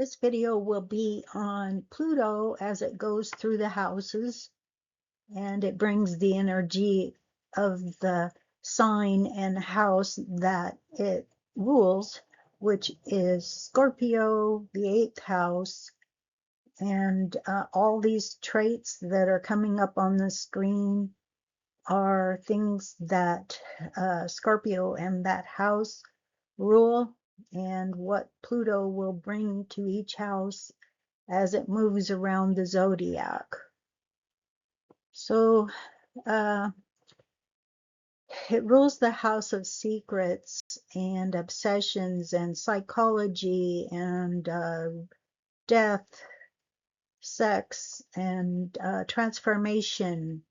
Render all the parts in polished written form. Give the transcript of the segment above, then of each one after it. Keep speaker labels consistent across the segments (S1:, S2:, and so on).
S1: This video will be on Pluto as it goes through the houses, and it brings the energy of the sign and house that it rules, which is Scorpio, the 8th house, and all these traits that are coming up on the screen are things that Scorpio and that house rule, and what Pluto will bring to each house as it moves around the zodiac. So it rules the house of secrets and obsessions and psychology and death, sex, and transformation.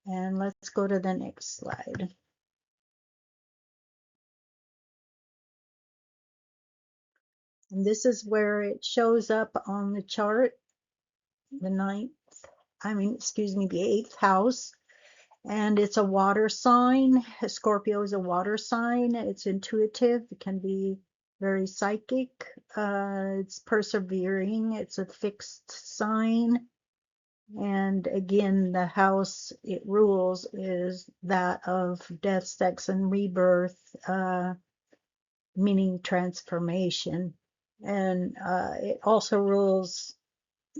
S1: And let's go to the next slide. And this is where it shows up on the chart, the the 8th house. And it's a water sign. Scorpio is a water sign. It's intuitive. It can be very psychic. It's persevering. It's a fixed sign. And again, the house it rules is that of death, sex, and rebirth, meaning transformation. And it also rules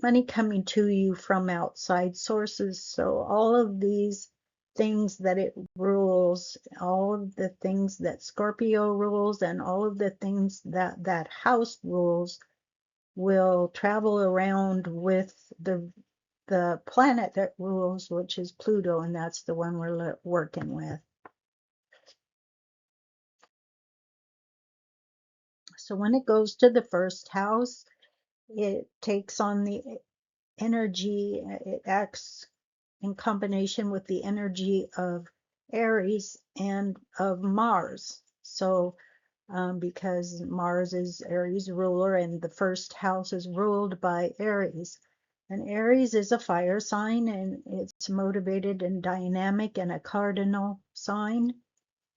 S1: money coming to you from outside sources. So all of these things that it rules, all of the things that Scorpio rules, and all of the things that that house rules will travel around with the planet that rules, which is Pluto, and that's the one we're working with. So when it goes to the first house, it takes on the energy, it acts in combination with the energy of Aries and of Mars. So because Mars is Aries ruler and the first house is ruled by Aries. And Aries is a fire sign, and it's motivated and dynamic and a cardinal sign,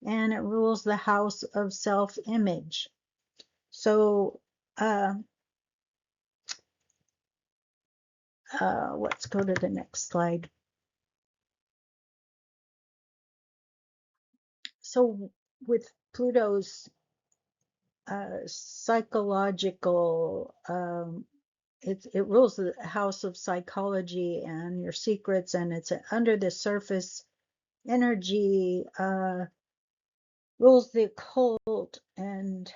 S1: and it rules the house of self-image. So let's go to the next slide. So with Pluto's psychological, it rules the house of psychology and your secrets, and it's under the surface energy, rules the occult and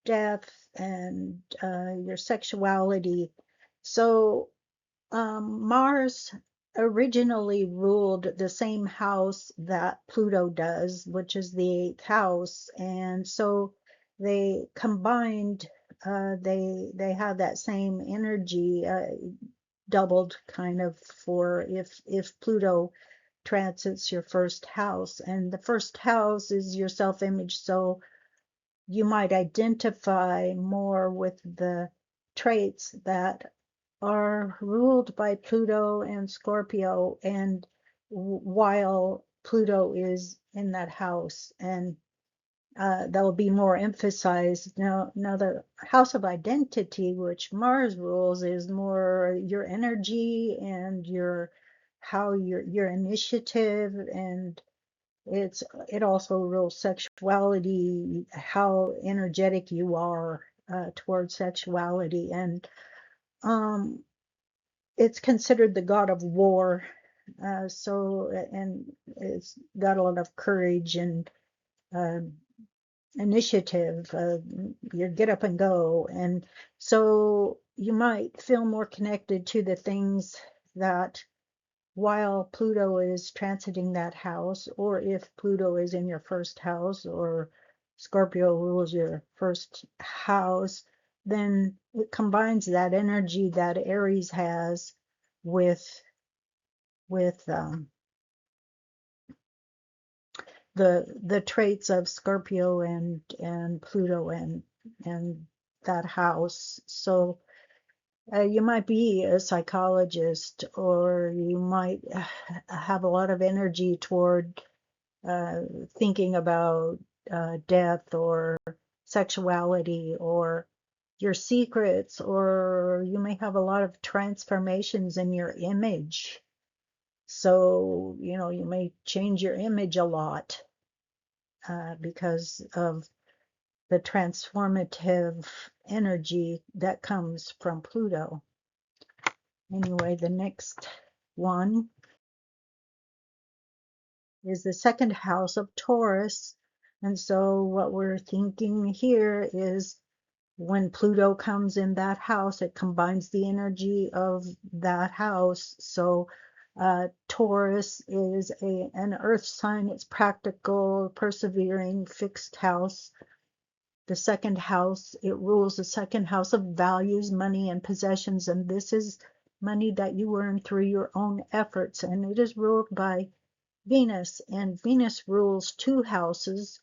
S1: death and your sexuality. So Mars originally ruled the same house that Pluto does, which is the 8th house, and so they combined. They have that same energy, doubled kind of, for if Pluto transits your first house, and the first house is your self-image. So you might identify more with the traits that are ruled by Pluto and Scorpio, and while Pluto is in that house, and that will be more emphasized. Now the house of identity, which Mars rules, is more your energy and your initiative, and it also rules sexuality, how energetic you are towards sexuality, and it's considered the god of war. And it's got a lot of courage and initiative, your get up and go. And so you might feel more connected to the things that, while Pluto is transiting that house, or if Pluto is in your first house, or Scorpio rules your first house, then it combines that energy that Aries has with the traits of Scorpio and Pluto and that house. So you might be a psychologist, or you might have a lot of energy toward thinking about death, or sexuality or your secrets, or you may have a lot of transformations in your image. So, you may change your image a lot because of the transformative energy that comes from Pluto. Anyway, the next one is the second house of Taurus. And so what we're thinking here is when Pluto comes in that house, it combines the energy of that house. So Taurus is an earth sign. It's practical, persevering, fixed house. The second house, it rules the second house of values, money, and possessions. And this is money that you earn through your own efforts. And it is ruled by Venus. And Venus rules two houses.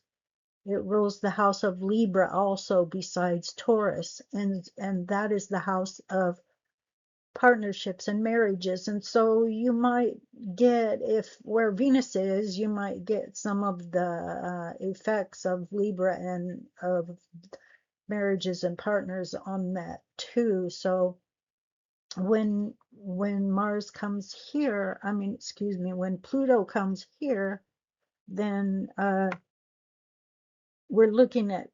S1: It rules the house of Libra also besides Taurus. And that is the house of partnerships and marriages. And so you might get, if where Venus is, you might get some of the effects of Libra and of marriages and partners on that too. So when Mars comes here, when Pluto comes here, then we're looking at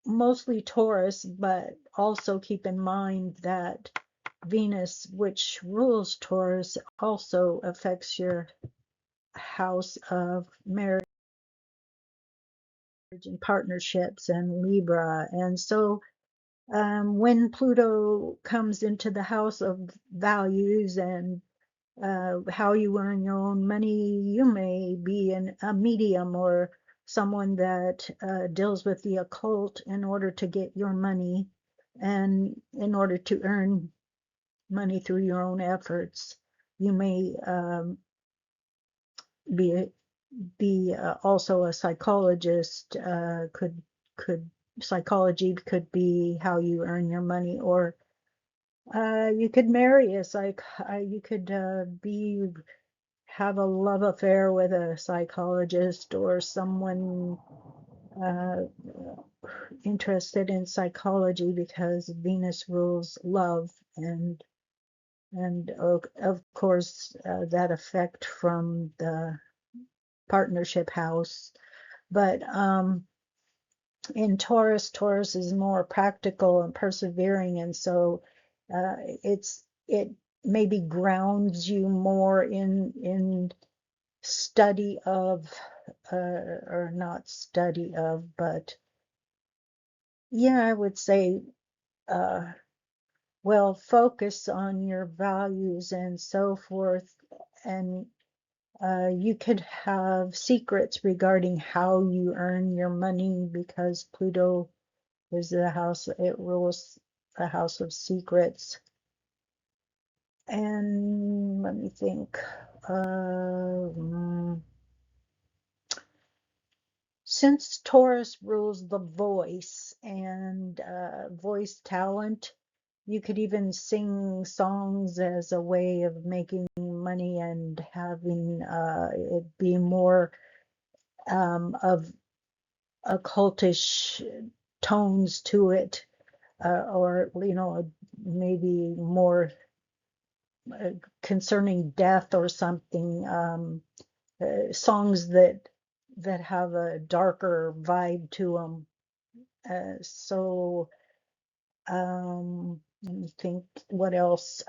S1: mostly Taurus, but also keep in mind that Venus, which rules Taurus, also affects your house of marriage and partnerships and Libra. And so when Pluto comes into the house of values and how you earn your own money, you may be a medium or someone that deals with the occult in order to get your money and in order to earn money through your own efforts. You may be also a psychologist. Could psychology could be how you earn your money, or you could marry a you could have a love affair with a psychologist or someone uh, interested in psychology because Venus rules love and of course that effect from the partnership house. But in Taurus is more practical and persevering, and so it maybe grounds you more in study of or not study of, but yeah, I would say well, focus on your values and so forth, and you could have secrets regarding how you earn your money because Pluto is the house, it rules the house of secrets. And let me think. Since Taurus rules the voice and voice talent, you could even sing songs as a way of making money and having it be more of occultish tones to it, or maybe more concerning death or something. Songs that have a darker vibe to them. So let me think what else.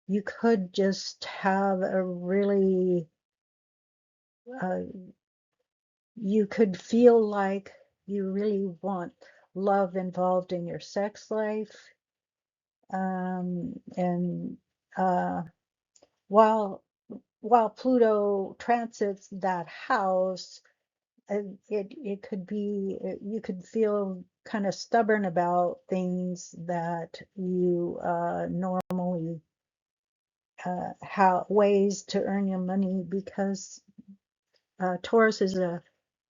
S1: You could just have a really, uh, you could feel like you really want love involved in your sex life. And while Pluto transits that house, it could be, you could feel kind of stubborn about things that you normally how ways to earn your money, because Taurus is a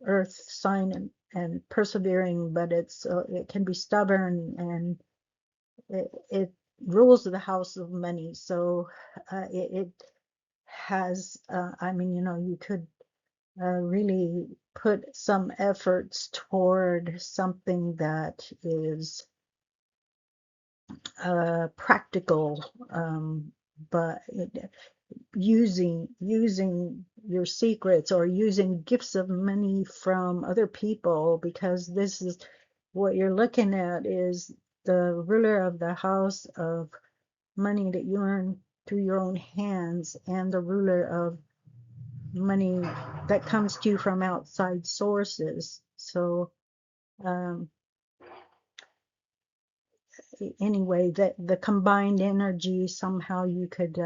S1: earth sign and persevering, but it can be stubborn, and it rules the house of money. So it has, you could really put some efforts toward something that is practical, but using your secrets or using gifts of money from other people, because this is what you're looking at is the ruler of the house of money that you earn through your own hands, and the ruler of money that comes to you from outside sources. So um, anyway, that the combined energy, somehow you could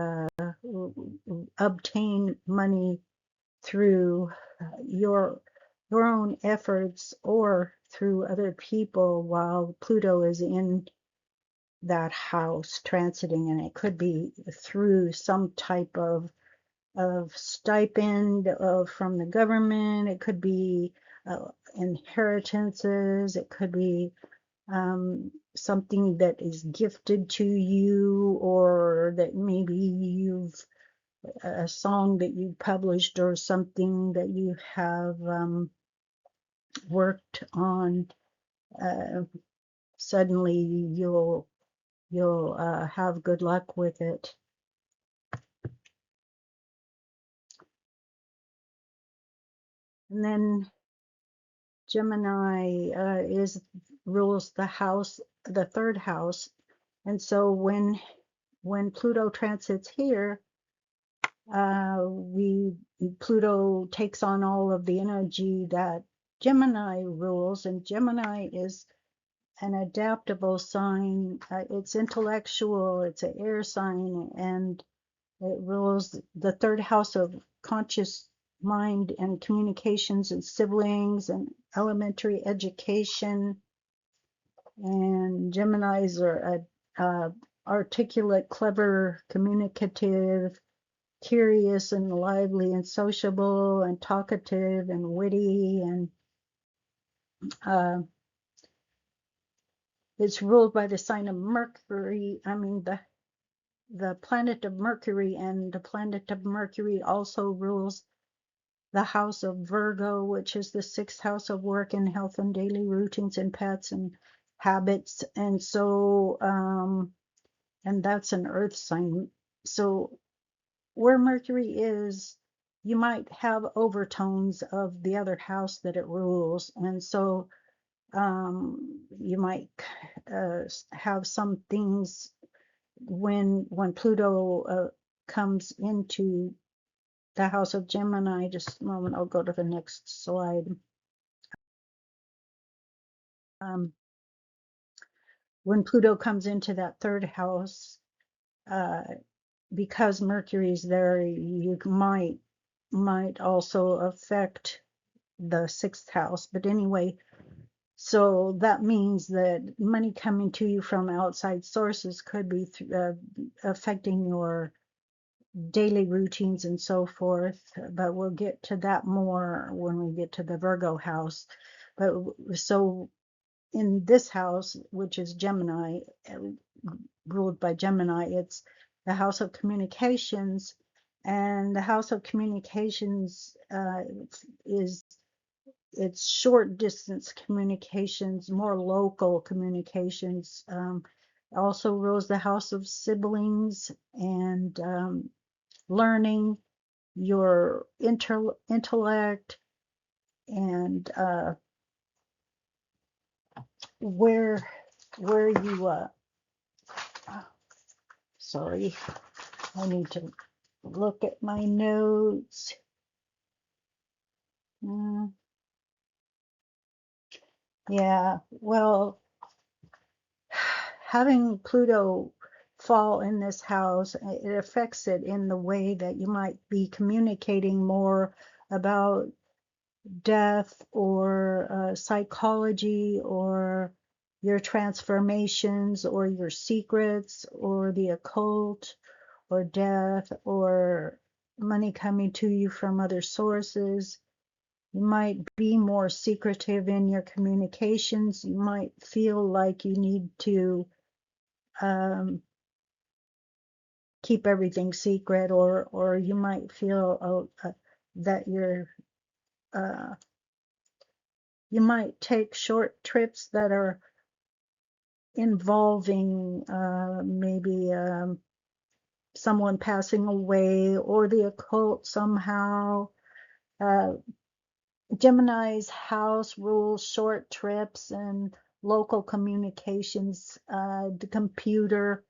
S1: obtain money through your own efforts or through other people while Pluto is in that house transiting, and it could be through some type of stipend from the government. It could be inheritances. It could be something that is gifted to you, or that maybe you've a song that you published or something that you have worked on. Uh, Suddenly you'll have good luck with it. And then Gemini is rules the house, the third house, and so when Pluto transits here, Pluto takes on all of the energy that Gemini rules, and Gemini is an adaptable sign. It's intellectual. It's an air sign, and it rules the third house of conscious mind and communications and siblings and elementary education. And Geminis are articulate, clever, communicative, curious and lively and sociable and talkative and witty, and it's ruled by the sign of Mercury. I mean, the planet of Mercury, and the planet of Mercury also rules the house of Virgo, which is the sixth house of work and health and daily routines and pets and habits. And so, and that's an earth sign. So where Mercury is, you might have overtones of the other house that it rules. And so you might have some things when Pluto comes into the house of Gemini. Just a moment, I'll go to the next slide. When Pluto comes into that third house, uh, because Mercury is there, you might also affect the sixth house. But anyway, so that means that money coming to you from outside sources could be affecting your daily routines and so forth. But we'll get to that more when we get to the Virgo house. But so in this house, which is Gemini, ruled by Gemini, it's the house of communications. And the house of communications is it's short distance communications, more local communications. Also rules the house of siblings and learning, your intellect, and where you sorry, I need to look at my notes. Yeah, well, having Pluto fall in this house, it affects it in the way that you might be communicating more about death or psychology or your transformations or your secrets or the occult or death or money coming to you from other sources. You might be more secretive in your communications. You might feel like you need to keep everything secret, or you might feel that you're you might take short trips that are involving maybe someone passing away or the occult somehow. Uh, Gemini's house rules short trips and local communications, the computer,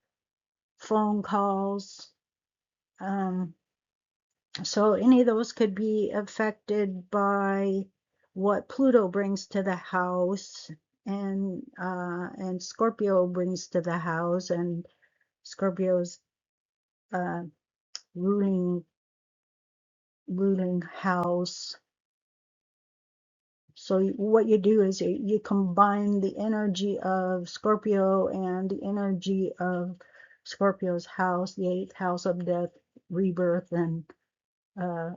S1: phone calls. So any of those could be affected by what Pluto brings to the house, and Scorpio brings to the house, and Scorpio's uh, ruling house. So what you do is you combine the energy of Scorpio and the energy of Scorpio's house, the eighth house of death, rebirth, and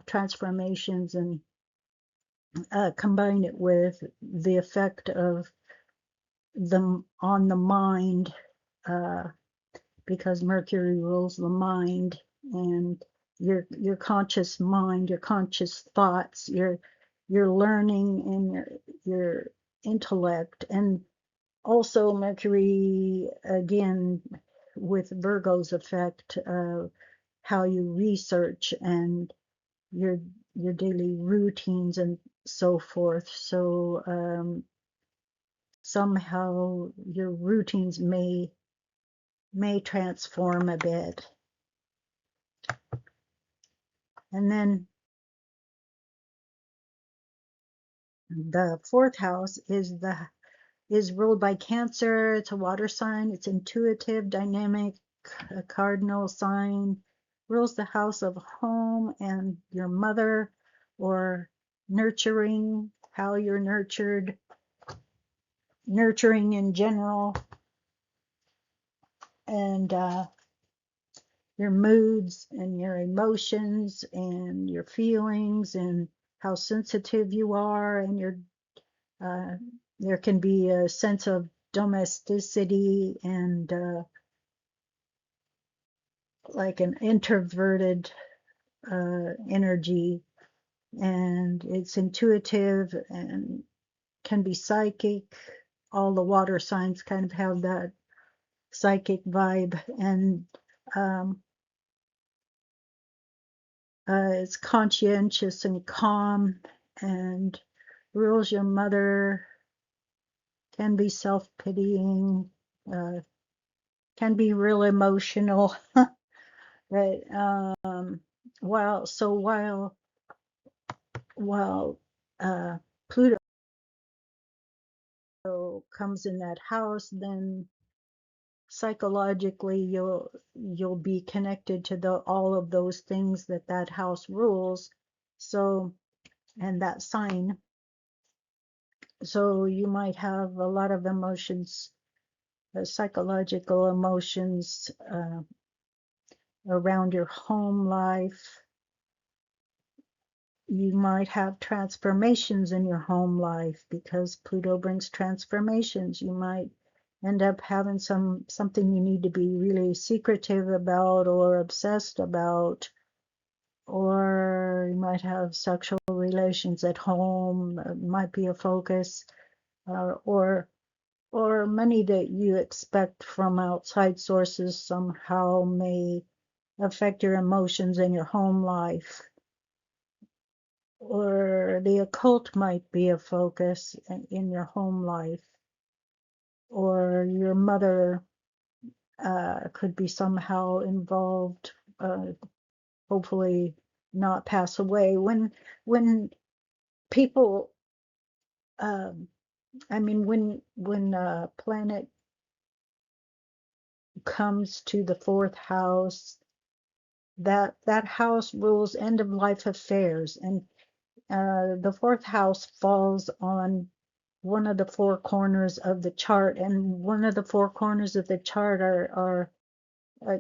S1: transformations, and combine it with the effect of them on the mind, uh, because Mercury rules the mind, and your conscious mind, your conscious thoughts, your learning, and your intellect. And also Mercury again with Virgo's effect, how you research and your your daily routines and so forth. So somehow your routines may transform a bit. And then the fourth house is ruled by Cancer. It's a water sign. It's intuitive, dynamic, a cardinal sign. Rules the house of home and your mother, or nurturing, how you're nurturing in general, and your moods and your emotions and your feelings and how sensitive you are, and uh, there can be a sense of domesticity and like an introverted energy, and it's intuitive and can be psychic. All the water signs kind of have that psychic vibe, and um, it's conscientious and calm, and rules your mother, can be self-pitying, can be real emotional. But while Pluto comes in that house, then psychologically you'll be connected to all of those things that house rules. So, and that sign. So you might have a lot of emotions, psychological emotions, around your home life. You might have transformations in your home life because Pluto brings transformations. You might end up having something you need to be really secretive about or obsessed about, or you might have sexual relations at home, might be a focus, or money that you expect from outside sources somehow may affect your emotions in your home life. Or the occult might be a focus in your home life, or your mother could be somehow involved, hopefully not pass away. When people, I mean, when a planet comes to the fourth house, that house rules end of life affairs, and the fourth house falls on one of the four corners of the chart, and one of the four corners of the chart are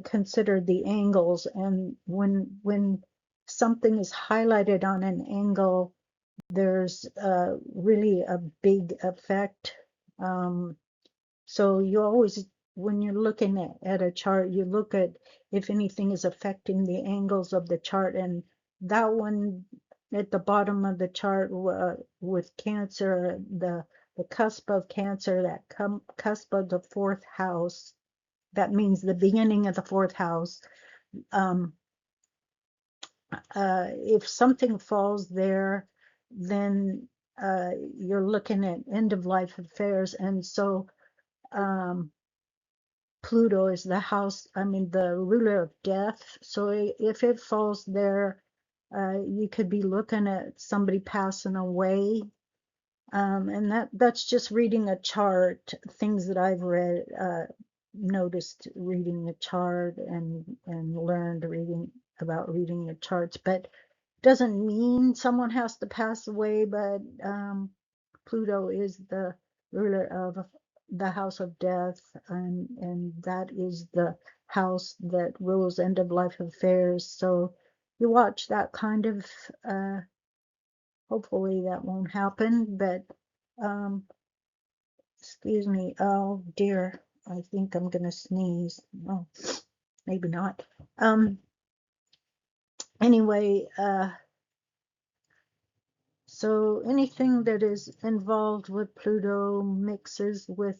S1: considered the angles. And when something is highlighted on an angle, there's really a big effect. So you always, when you're looking at a chart, you look at if anything is affecting the angles of the chart, and that one at the bottom of the chart with Cancer, the cusp of Cancer, that cusp of the fourth house. That means the beginning of the fourth house. Um, if something falls there, then you're looking at end of life affairs. And so um, Pluto is the house, I mean, the ruler of death. So if it falls there, you could be looking at somebody passing away. And that's just reading a chart, things that I've read, noticed reading the chart and learned reading about reading the charts. But doesn't mean someone has to pass away, but Pluto is the ruler of the house of death, and that is the house that rules end of life affairs. So you watch that kind of, hopefully that won't happen, but um, excuse me. Oh dear, I think I'm gonna sneeze. Oh, maybe not. Um, anyway, so anything that is involved with Pluto mixes with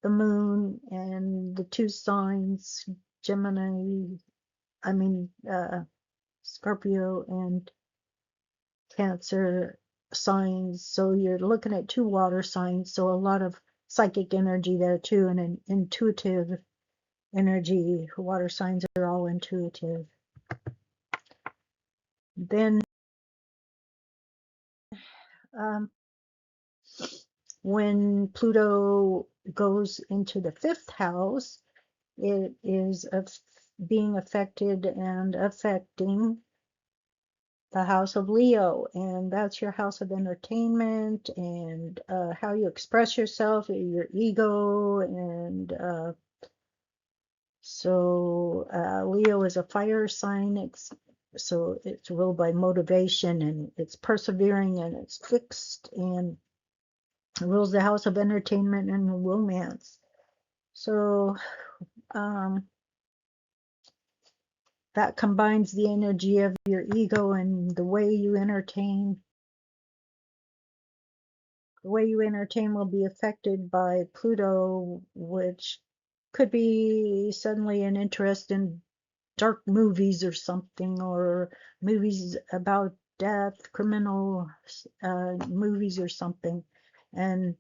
S1: the moon and the two signs, Gemini, I mean, Scorpio and Cancer signs. So you're looking at two water signs. So a lot of psychic energy there too, and an intuitive energy. Water signs are all intuitive. Then um, when Pluto goes into the fifth house, it is of being affected and affecting the house of Leo, and that's your house of entertainment and how you express yourself, your ego, and so Leo is a fire sign. It's ruled by motivation, and it's persevering, and it's fixed, and it rules the house of entertainment and romance. So um, that combines the energy of your ego and the way you entertain. The way you entertain will be affected by Pluto, which could be suddenly an interest in dark movies or something, or movies about death, criminal movies or something, and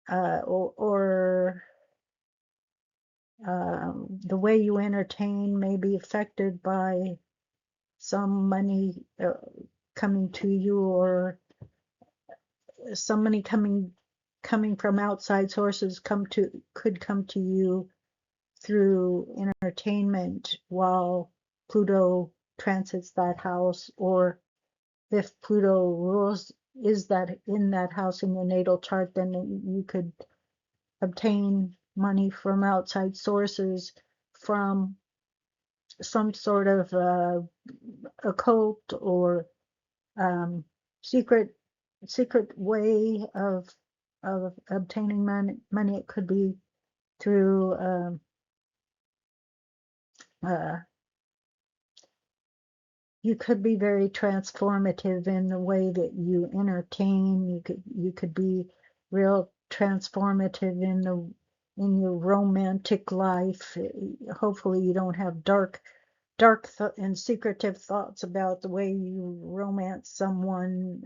S1: or the way you entertain may be affected by some money coming to you, or some money coming from outside sources could come to you through entertainment while Pluto transits that house, or if Pluto rules is that in that house in your natal chart, then you could obtain money from outside sources, from some sort of occult or um, secret way of obtaining money. It could be through uh, you could be very transformative in the way that you entertain. You could be real transformative in your romantic life. Hopefully you don't have dark and secretive thoughts about the way you romance someone,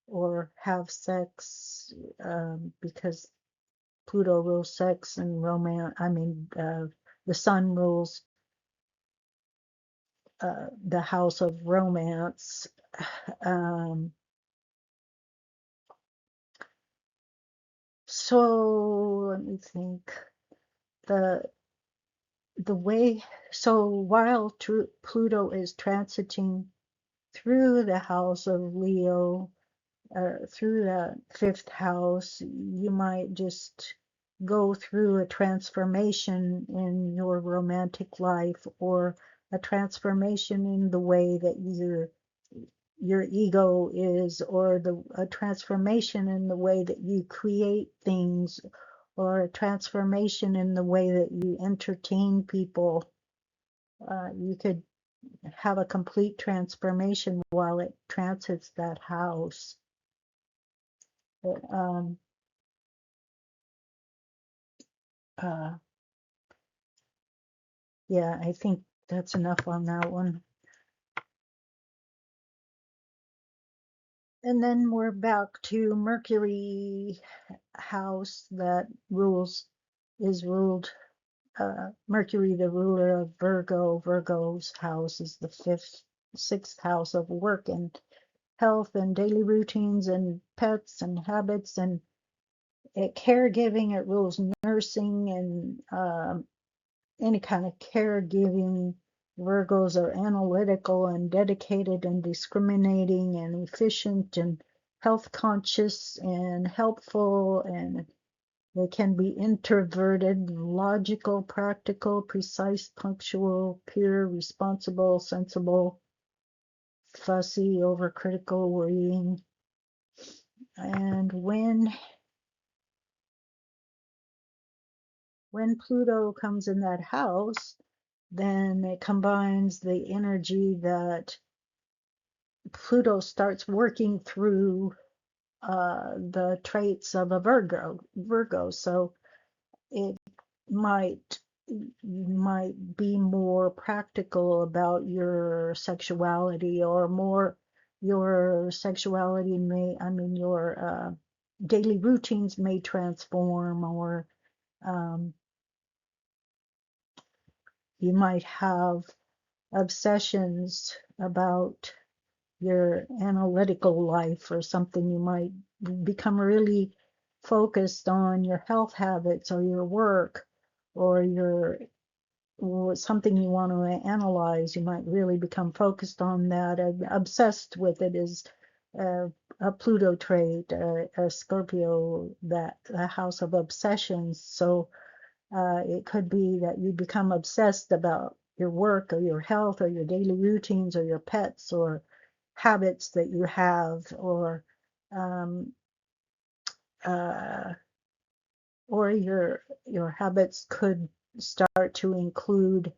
S1: or have sex, because Pluto rules sex and romance. I mean, the sun rules the house of romance. Um, so let me think. The the way so while Pluto is transiting through the house of Leo, through the fifth house, you might just go through a transformation in your romantic life, or a transformation in the way that your ego is, or a transformation in the way that you create things, or a transformation in the way that you entertain people. You could have a complete transformation while it transits that house. But, uh, yeah, I think that's enough on that one. And then we're back to Mercury house that is ruled, Mercury, the ruler of Virgo. Virgo's house is the sixth house of work and health and daily routines and pets and habits and caregiving. It rules nursing and any kind of caregiving. Virgos are analytical and dedicated and discriminating and efficient and health conscious and helpful, and they can be introverted, logical, practical, precise, punctual, pure, responsible, sensible, fussy, overcritical, worrying. And when Pluto comes in that house, then it combines the energy that Pluto starts working through the traits of a Virgo. So it might be more practical about your sexuality, or more your sexuality may, I mean, your daily routines may transform, or um, you might have obsessions about your analytical life or something. You might become really focused on your health habits or your work or your something you want to analyze. You might really become focused on that. Obsessed with it is a Pluto trait, a Scorpio, that a house of obsessions. So it could be that you become obsessed about your work or your health or your daily routines or your pets or habits that you have, um, uh, or your habits could start to include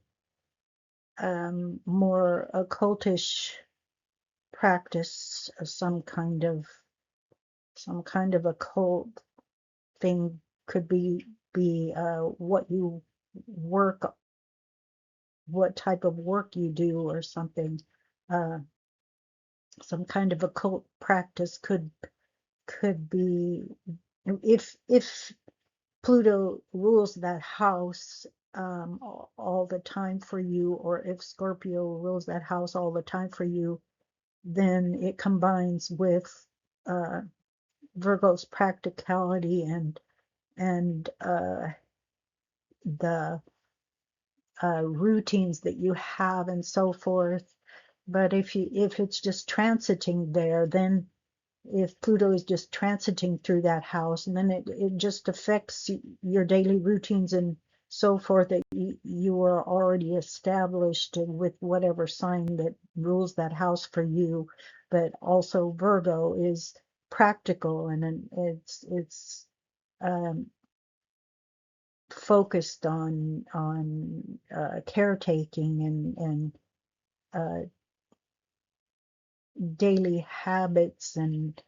S1: more occultish practice, some kind of occult thing. Could be what you work, what type of work you do, or something. Uh, some kind of occult practice could be, if Pluto rules that house all the time for you, or if Scorpio rules that house all the time for you, then it combines with uh, Virgo's practicality and the routines that you have and so forth. But if it's just transiting there, then if Pluto is just transiting through that house, and then it just affects your daily routines and so forth, that you are already established with whatever sign that rules that house for you. But also Virgo is practical, and it's um, focused on caretaking and uh, daily habits and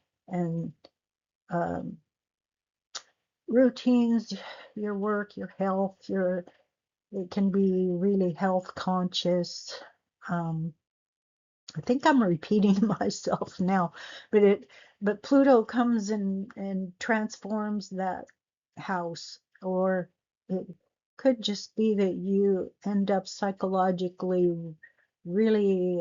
S1: um, routines, your work, your health, it can be really health conscious. Um, I think I'm repeating myself now, but Pluto comes and transforms that house, or it could just be that you end up psychologically really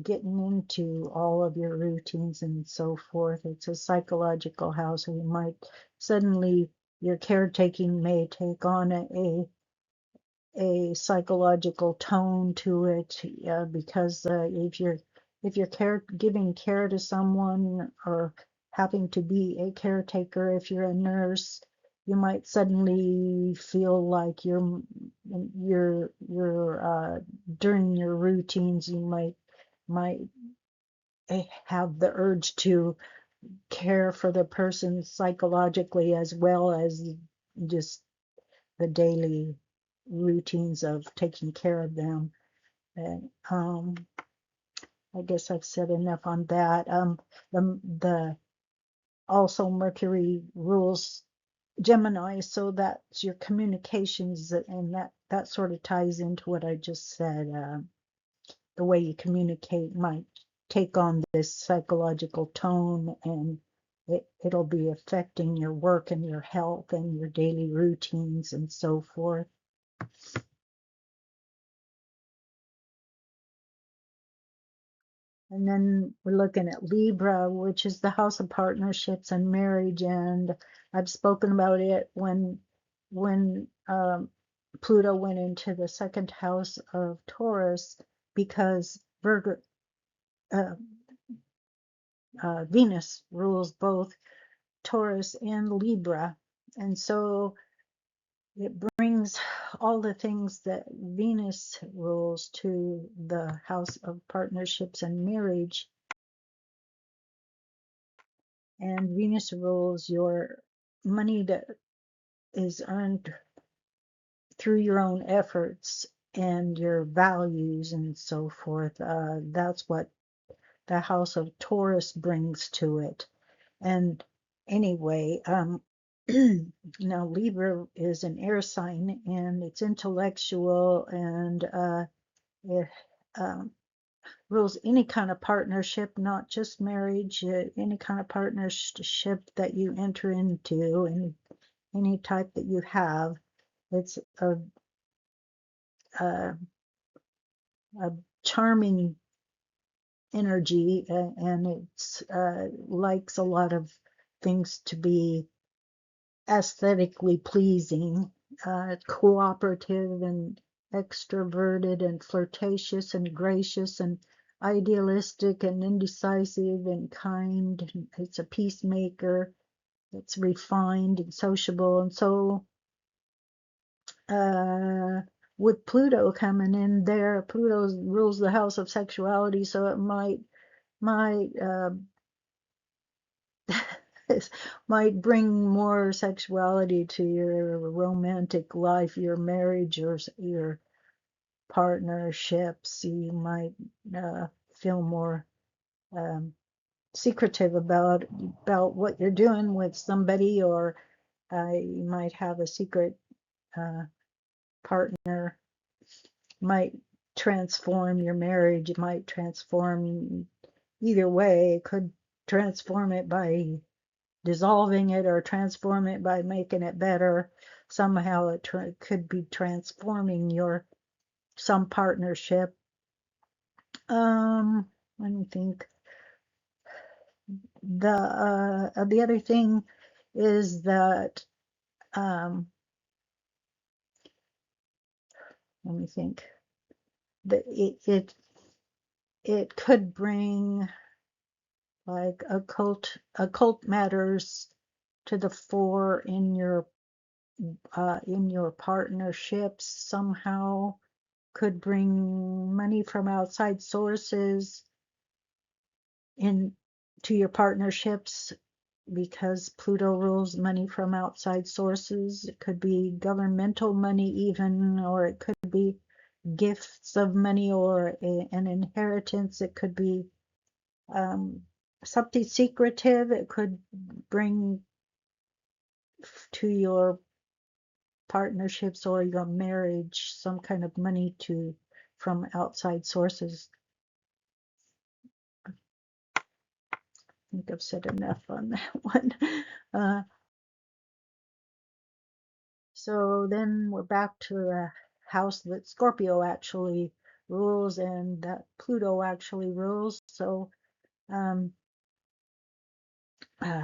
S1: getting into all of your routines and so forth. It's a psychological house, or you might suddenly, your caretaking may take on a psychological tone to it, because if you're giving care to someone, or having to be a caretaker, if you're a nurse, you might suddenly feel like you're during your routines, you might have the urge to care for the person psychologically, as well as just the daily routines of taking care of them. And I guess I've said enough on that. The also Mercury rules Gemini, so that's your communications, and that sort of ties into what I just said. The way you communicate might take on this psychological tone, and it'll be affecting your work and your health and your daily routines and so forth. And then we're looking at Libra, which is the house of partnerships and marriage. And I've spoken about it when Pluto went into the second house of Taurus, because uh, Venus rules both Taurus and Libra. And so it brings all the things that Venus rules to the house of partnerships and marriage. And Venus rules your money that is earned through your own efforts and your values and so forth. That's what the house of Taurus brings to it. And anyway, now Libra is an air sign, and it's intellectual, and it rules any kind of partnership, not just marriage, any kind of partnership that you enter into, and any type that you have. It's a, a charming energy, and it's likes a lot of things to be aesthetically pleasing, cooperative and extroverted and flirtatious and gracious and idealistic and indecisive and kind. It's a peacemaker. It's refined and sociable. And so with Pluto coming in there, Pluto rules the house of sexuality, so it might might bring more sexuality to your romantic life, your marriage, or your partnerships. You might feel more secretive about what you're doing with somebody, or you might have a secret partner. Might transform your marriage. It might transform either way. It could transform it by dissolving it, or transform it by making it better. Somehow it could be transforming your some partnership. Let me think. The other thing is that let me think. That it could bring like occult matters to the fore in your partnerships somehow. Could bring money from outside sources in to your partnerships, because Pluto rules money from outside sources. It could be governmental money even, or it could be gifts of money, or an inheritance. It could be something secretive. It could bring to your partnerships or your marriage some kind of money from outside sources. I think I've said enough on that one. So then we're back to the house that Scorpio actually rules and that Pluto actually rules. So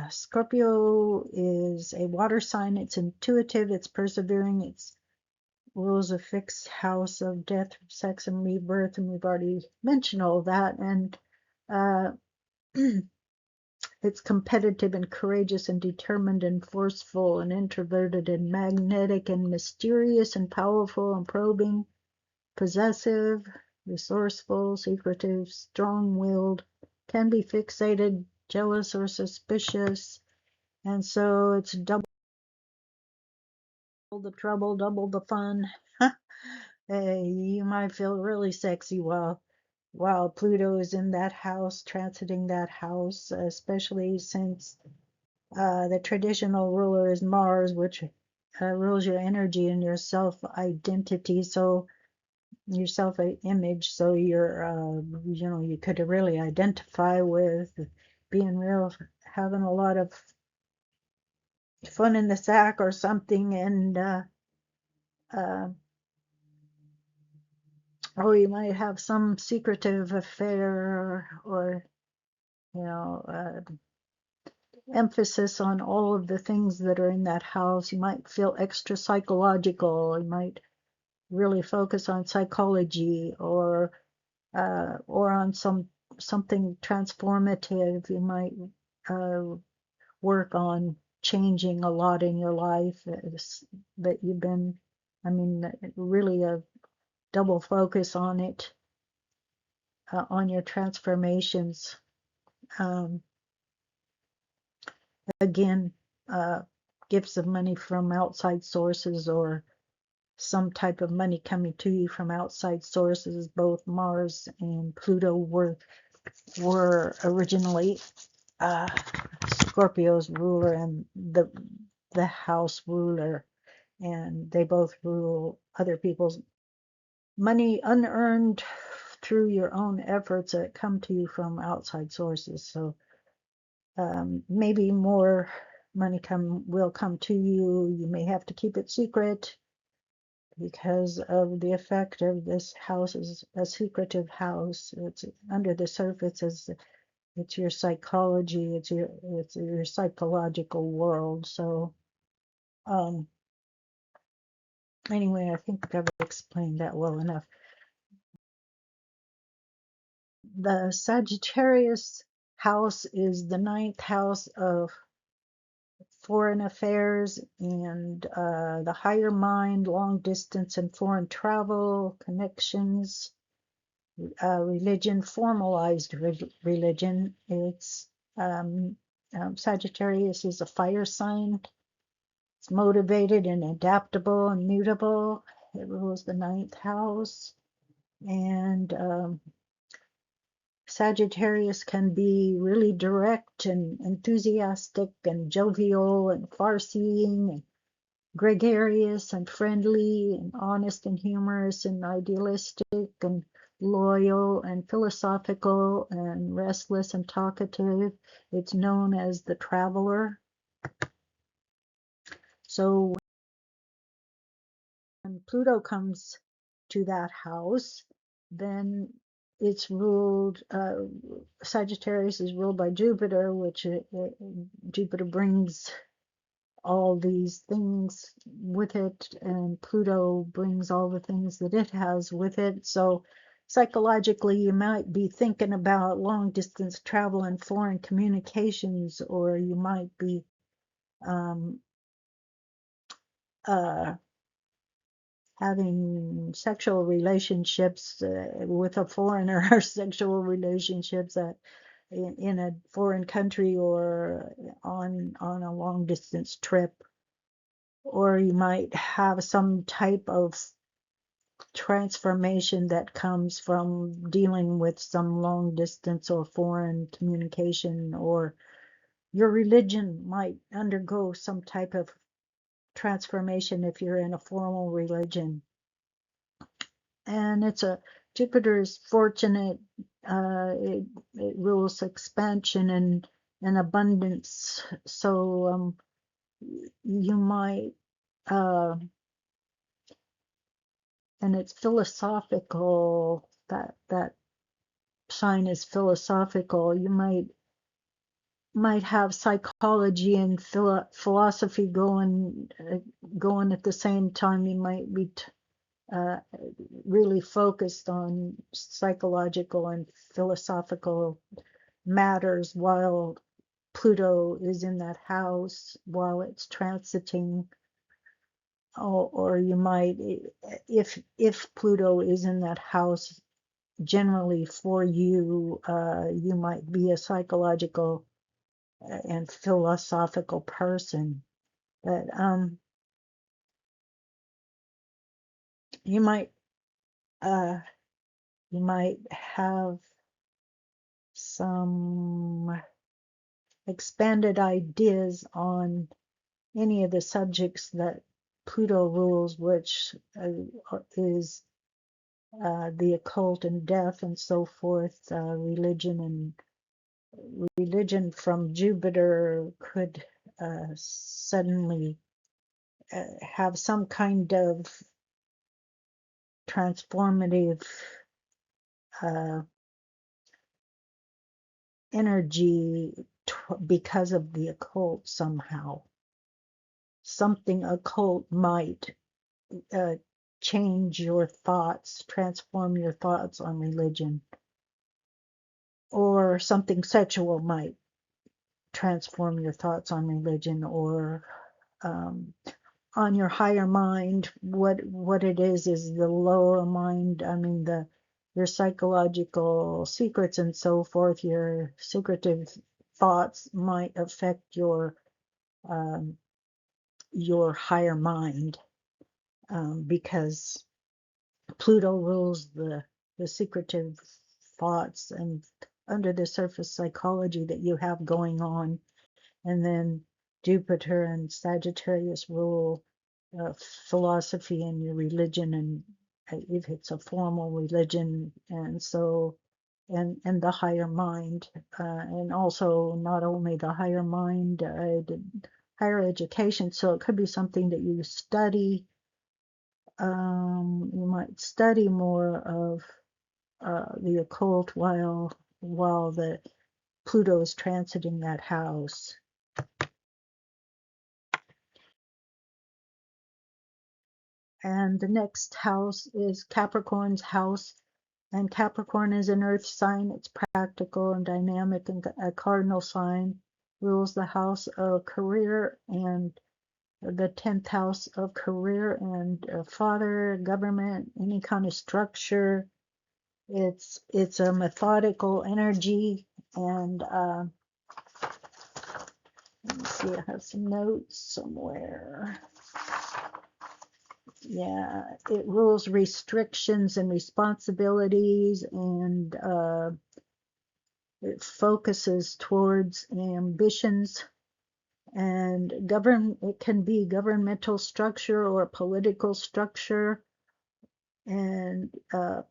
S1: Scorpio is a water sign. It's intuitive, it's persevering, it's rules a fixed house of death, sex, and rebirth, and we've already mentioned all that. And it's competitive and courageous and determined and forceful and introverted and magnetic and mysterious and powerful and probing, possessive, resourceful, secretive, strong-willed, can be fixated, jealous, or suspicious. And so it's double the trouble, double the fun. You might feel really sexy while Pluto is in that house, transiting that house, especially since the traditional ruler is Mars, which rules your energy and your self identity. So your self image. So you're, you could really identify with being real, having a lot of fun in the sack or something, and uh, or you might have some secretive affair or emphasis on all of the things that are in that house. You might feel extra psychological. You might really focus on psychology or on something transformative. You might work on changing a lot in your life that you've been, I mean, really a double focus on it, on your transformations. Um, again, uh, gifts of money from outside sources or some type of money coming to you from outside sources. Both Mars and Pluto were originally Scorpio's ruler and the house ruler, and they both rule other people's money unearned through your own efforts that come to you from outside sources. So maybe more money will come to you. You may have to keep it secret because of the effect of this house is a secretive house. It's under the surface, it's your psychology, it's your psychological world. So um, anyway, I think I've explained that well enough. The Sagittarius house is the ninth house of foreign affairs and the higher mind, long distance and foreign travel, connections, religion, formalized religion. It's Sagittarius is a fire sign. It's motivated and adaptable and mutable. It rules the ninth house. And Sagittarius can be really direct and enthusiastic and jovial and far-seeing and gregarious and friendly and honest and humorous and idealistic and loyal and philosophical and restless and talkative. It's known as the traveler. So when Pluto comes to that house, then it's ruled, Sagittarius is ruled by Jupiter, which Jupiter brings all these things with it, and Pluto brings all the things that it has with it. So psychologically, you might be thinking about long distance travel and foreign communications, or you might be um, uh, having sexual relationships with a foreigner, or sexual relationships in a foreign country or on a long distance trip. Or you might have some type of transformation that comes from dealing with some long distance or foreign communication, or your religion might undergo some type of transformation if you're in a formal religion. And Jupiter is fortunate. It rules expansion and abundance. So you might, uh, and it's philosophical. That sign is philosophical. You might have psychology and philosophy going at the same time. You might be uh, really focused on psychological and philosophical matters while Pluto is in that house, while it's transiting. Or you might, if Pluto is in that house, generally for you, you might be a psychological and philosophical person. But you might You might have some expanded ideas on any of the subjects that Pluto rules, which is the occult and death and so forth. Religion from Jupiter could suddenly have some kind of transformative uh, energy because of the occult somehow. Something occult might uh, change your thoughts, transform your thoughts on religion, or something sexual might transform your thoughts on religion, or um, on your higher mind. What it is the lower mind. I mean, your psychological secrets and so forth, your secretive thoughts might affect um, your higher mind, because Pluto rules the secretive thoughts and under the surface psychology that you have going on. And then Jupiter and Sagittarius rule philosophy and your religion, and if it's a formal religion, and so and the higher mind, and also not only the higher mind, the higher education. So it could be something that you study. You might study more of the occult while the Pluto is transiting that house. And the next house is Capricorn's house. And Capricorn is an earth sign. It's practical and dynamic, and a cardinal sign. Rules the house of career and the 10th house of career and father, government, any kind of structure. It's a methodical energy. And let me see, I have some notes somewhere. Yeah, it rules restrictions and responsibilities, and it focuses towards ambitions and it can be governmental structure or political structure, and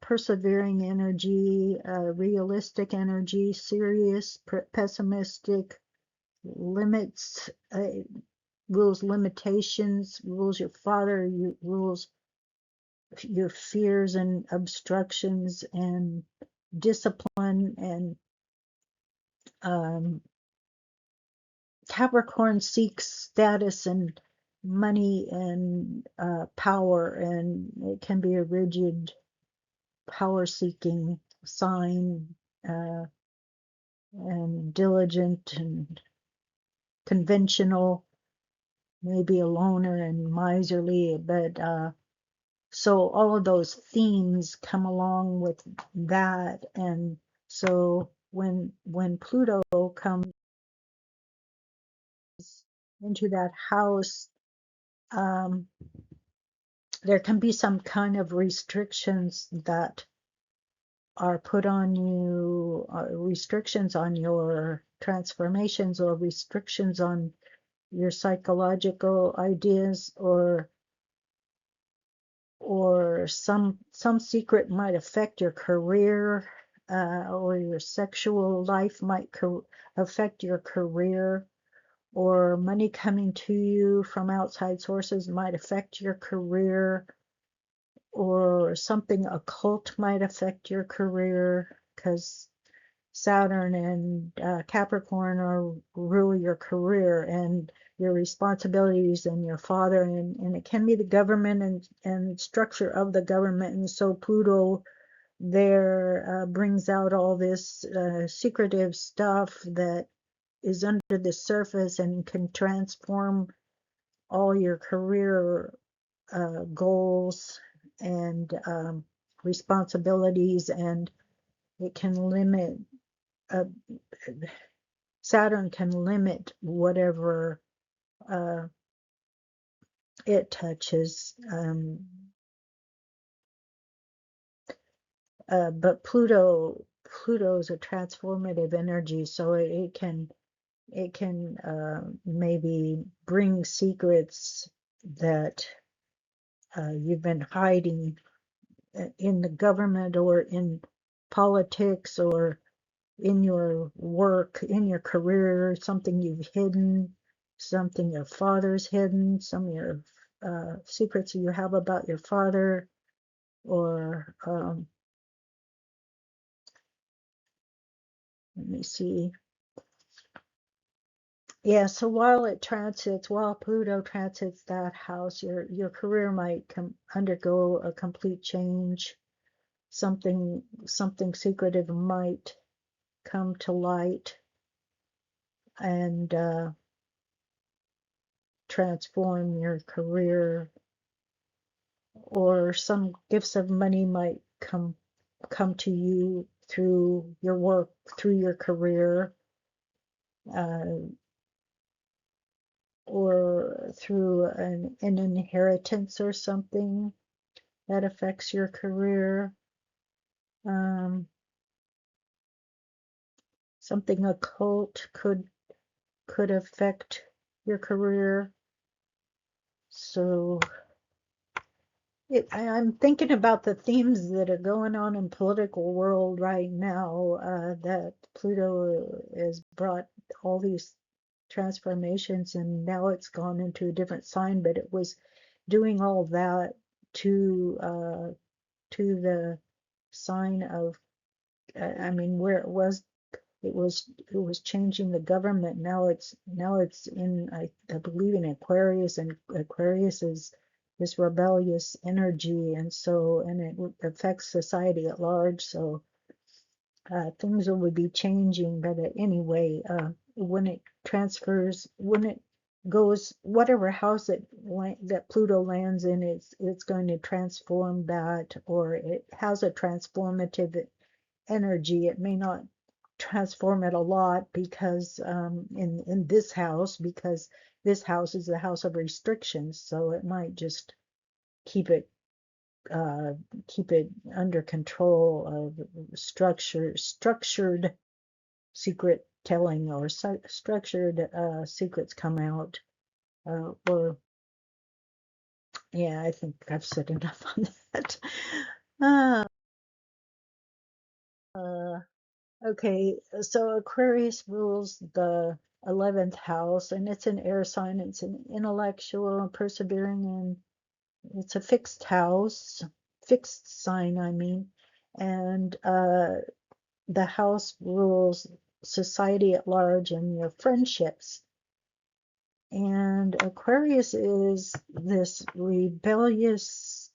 S1: persevering energy, realistic energy, serious, pessimistic, limits, rules limitations, rules your father, rules your fears and obstructions and discipline. And Capricorn seeks status and money and power, and it can be a rigid, power seeking sign, and diligent and conventional, maybe a loner and miserly. But so all of those themes come along with that. And so when Pluto comes into that house, there can be some kind of restrictions that are put on you, restrictions on your transformations, or restrictions on your psychological ideas, or some secret might affect your career, or your sexual life might affect your career, or money coming to you from outside sources might affect your career, or something occult might affect your career, because Saturn and Capricorn rule your career and your responsibilities and your father, and it can be the government and structure of the government. And so Pluto there brings out all this secretive stuff that is under the surface and can transform all your career goals and responsibilities, and it can limit, uh, Saturn can limit whatever it touches. But Pluto is a transformative energy, so it can maybe bring secrets that you've been hiding in the government or in politics or in your work, in your career, something you've hidden, something your father's hidden, some of your secrets you have about your father, or let me see. Yeah, so while Pluto transits that house, your career might undergo a complete change. Something secretive might come to light and transform your career, or some gifts of money might come to you through your work, through your career, uh, or through an inheritance or something that affects your career. Something occult could affect your career. So I'm thinking about the themes that are going on in political world right now, that Pluto has brought all these transformations, and now it's gone into a different sign, but it was doing all that to the sign of, I mean, where it was changing the government. Now it's in, I believe, in Aquarius, and Aquarius is this rebellious energy, and it affects society at large. So things will be changing, but anyway, when it goes, whatever house that Pluto lands in, it's going to transform that, or it has a transformative energy. It may not transform it a lot, because in this house, because this house is the house of restrictions, so it might just keep it uh, keep it under control of structured secret telling, or structured secrets come out, or yeah, I think I've said enough on that. uh, uh, Okay, so Aquarius rules the 11th house, and it's an air sign. It's an intellectual, persevering, and it's a fixed sign, I mean. And the house rules society at large and your friendships. And Aquarius is this rebellious,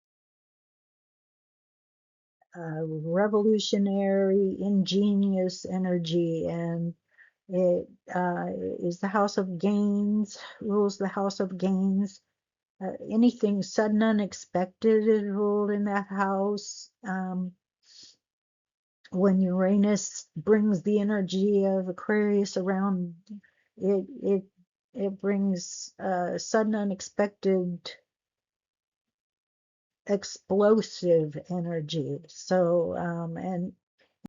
S1: revolutionary, ingenious energy, and it is the house of gains, rules the house of gains. Anything sudden, unexpected is ruled in that house. When Uranus brings the energy of Aquarius around, it it it brings sudden, unexpected, explosive energy. So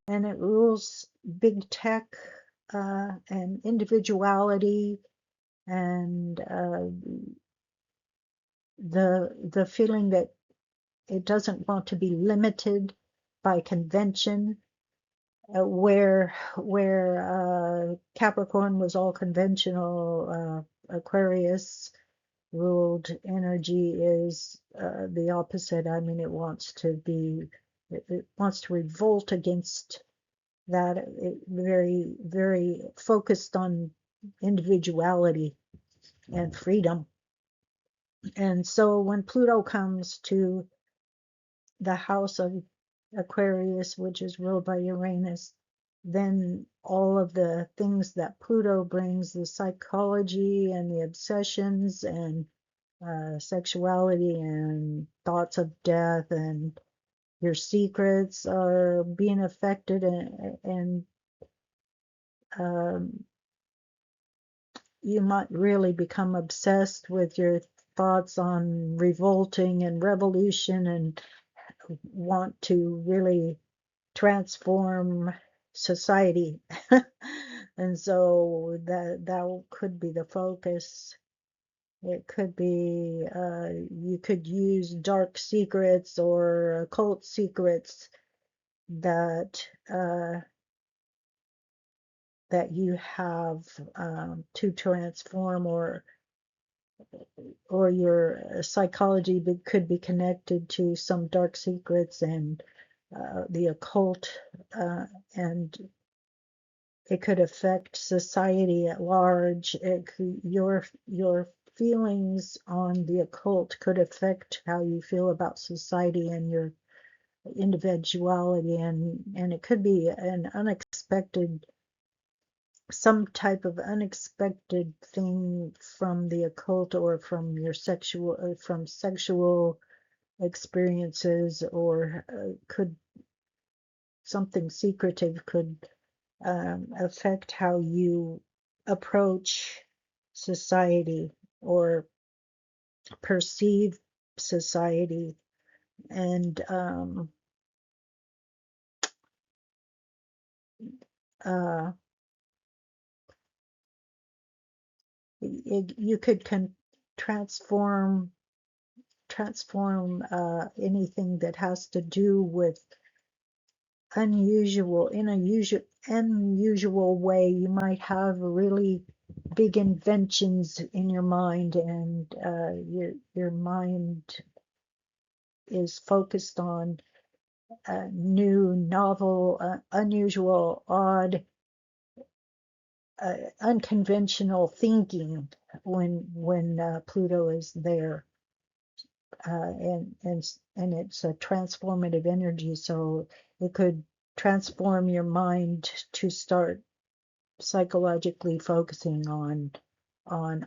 S1: and it rules big tech, and individuality, and the feeling that it doesn't want to be limited by convention, where Capricorn was all conventional. Aquarius ruled energy is the opposite. I mean, it wants to revolt against that. Very, very focused on individuality and freedom. And so when Pluto comes to the house of Aquarius, which is ruled by Uranus, then all of the things that Pluto brings, the psychology and the obsessions and sexuality and thoughts of death and your secrets, are being affected, and um, you might really become obsessed with your thoughts on revolting and revolution, and want to really transform society. And so that could be the focus. It could be you could use dark secrets or occult secrets that that you have to transform, or your psychology could be connected to some dark secrets and the occult, and it could affect society at large. Your feelings on the occult could affect how you feel about society and your individuality, and it could be an unexpected, some type of unexpected thing from the occult, or from your sexual experiences, or could something secretive could affect how you approach society or perceive society. And uh, you could transform anything that has to do with unusual, in a unusual way. You might have really big inventions in your mind, and your mind is focused on new, novel, unusual, odd, unconventional thinking when Pluto is there, and it's a transformative energy. So it could transform your mind to start psychologically focusing on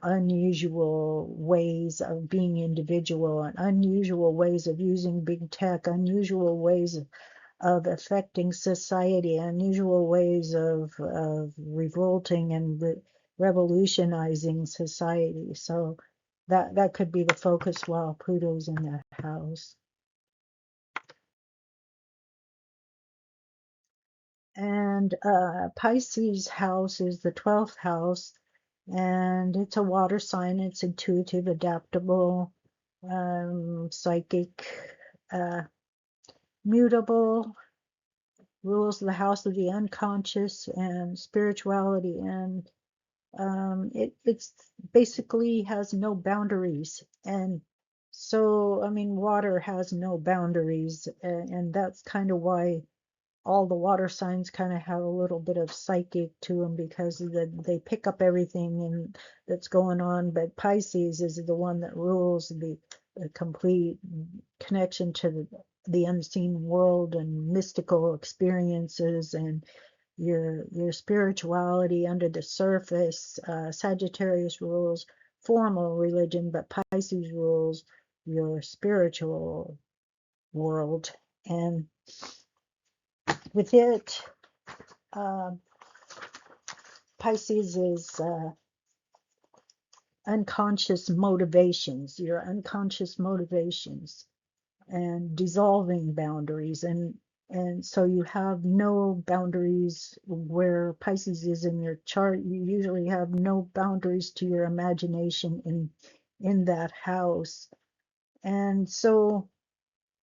S1: unusual ways of being individual, and unusual ways of using big tech, unusual ways of affecting society, unusual ways of revolting and revolutionizing society. So that could be the focus while Pluto's in that house. And Pisces house is the 12th house, and it's a water sign. It's intuitive, adaptable, psychic, uh, mutable, rules the house of the unconscious and spirituality, and it's basically has no boundaries. And so, I mean, water has no boundaries, and that's kind of why all the water signs kind of have a little bit of psychic to them, because they pick up everything and that's going on. But Pisces is the one that rules the complete connection to the unseen world and mystical experiences, and your spirituality under the surface. Sagittarius rules formal religion, but Pisces rules your spiritual world. And with it, uh, Pisces is unconscious motivations, your unconscious motivations, and dissolving boundaries. And so you have no boundaries where Pisces is in your chart. You usually have no boundaries to your imagination in that house. And so,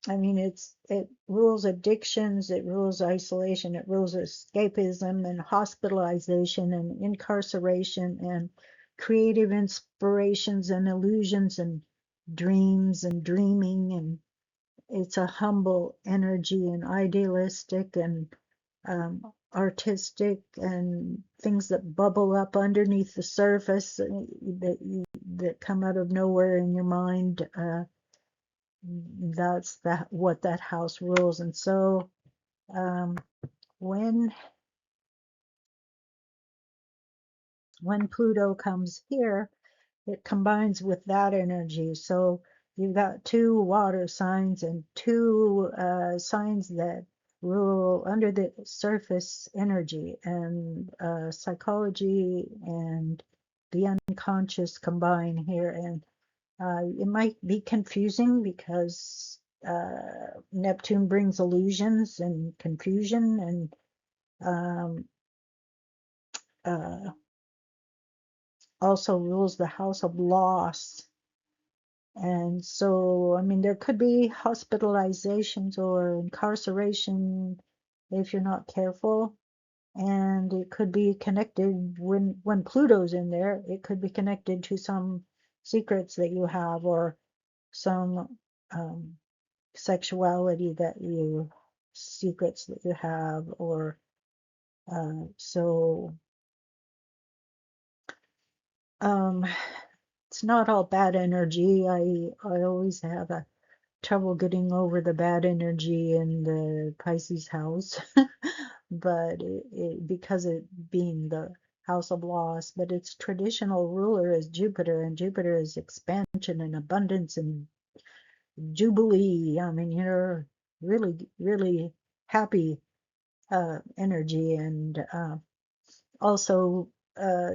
S1: I mean, it rules addictions, it rules isolation, it rules escapism and hospitalization and incarceration and creative inspirations and illusions and dreams and dreaming. And it's a humble energy and idealistic and artistic, and things that bubble up underneath the surface, that come out of nowhere in your mind. That's what that house rules. And so um, when Pluto comes here, it combines with that energy. So you've got two water signs and two signs that rule under the surface energy, and psychology and the unconscious combine here. And it might be confusing because Neptune brings illusions and confusion, and um, uh, also rules the house of loss. And so, I mean, there could be hospitalizations or incarceration if you're not careful. And it could be connected when Pluto's in there, it could be connected to some secrets that you have, or some sexuality that you secrets that you have, or so um it's not all bad energy. I always have a trouble getting over the bad energy in the Pisces house, but because it being the house of loss, but its traditional ruler is Jupiter, and Jupiter is expansion and abundance and jubilee. I mean, you're really, really happy energy, and also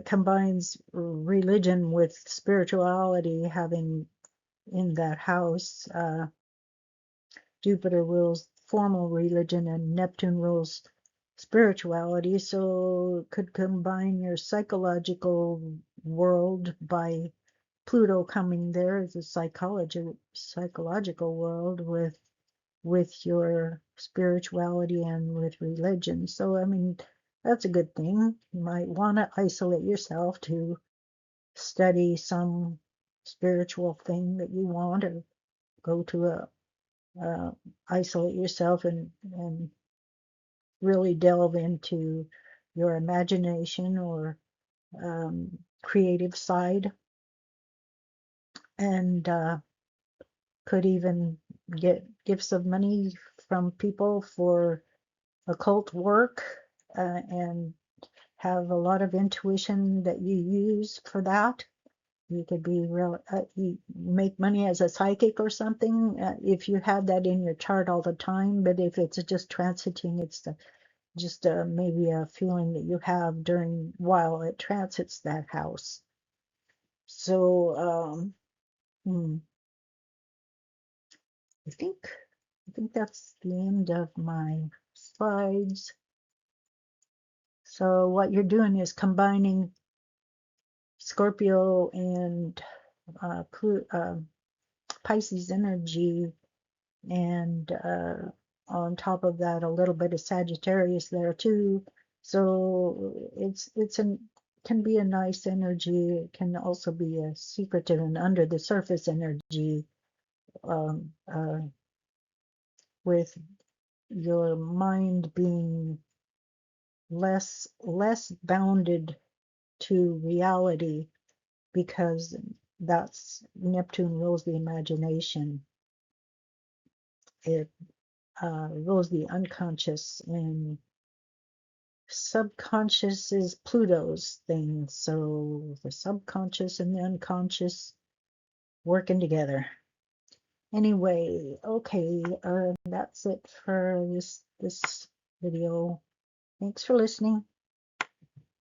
S1: combines religion with spirituality, having in that house. Jupiter rules formal religion and Neptune rules spirituality, so could combine your psychological world by Pluto coming there as a psychological world with your spirituality and with religion. So I mean, that's a good thing. You might want to isolate yourself to study some spiritual thing that you want, or go to uh, isolate yourself and really delve into your imagination or creative side, and could even get gifts of money from people for occult work, and have a lot of intuition that you use for that. You could be real, you make money as a psychic or something, if you have that in your chart all the time. But if it's just transiting, it's just maybe a feeling that you have during while it transits that house. So I think that's the end of my slides. So what you're doing is combining Scorpio and Pisces energy, and on top of that, a little bit of Sagittarius there too. So it's an can be a nice energy. It can also be a secretive and under the surface energy, um, uh, with your mind being less bounded to reality, because that's Neptune rules the imagination. It rules the unconscious, and subconscious is Pluto's thing. So the subconscious and the unconscious working together. Anyway, okay, that's it for this video. Thanks for listening.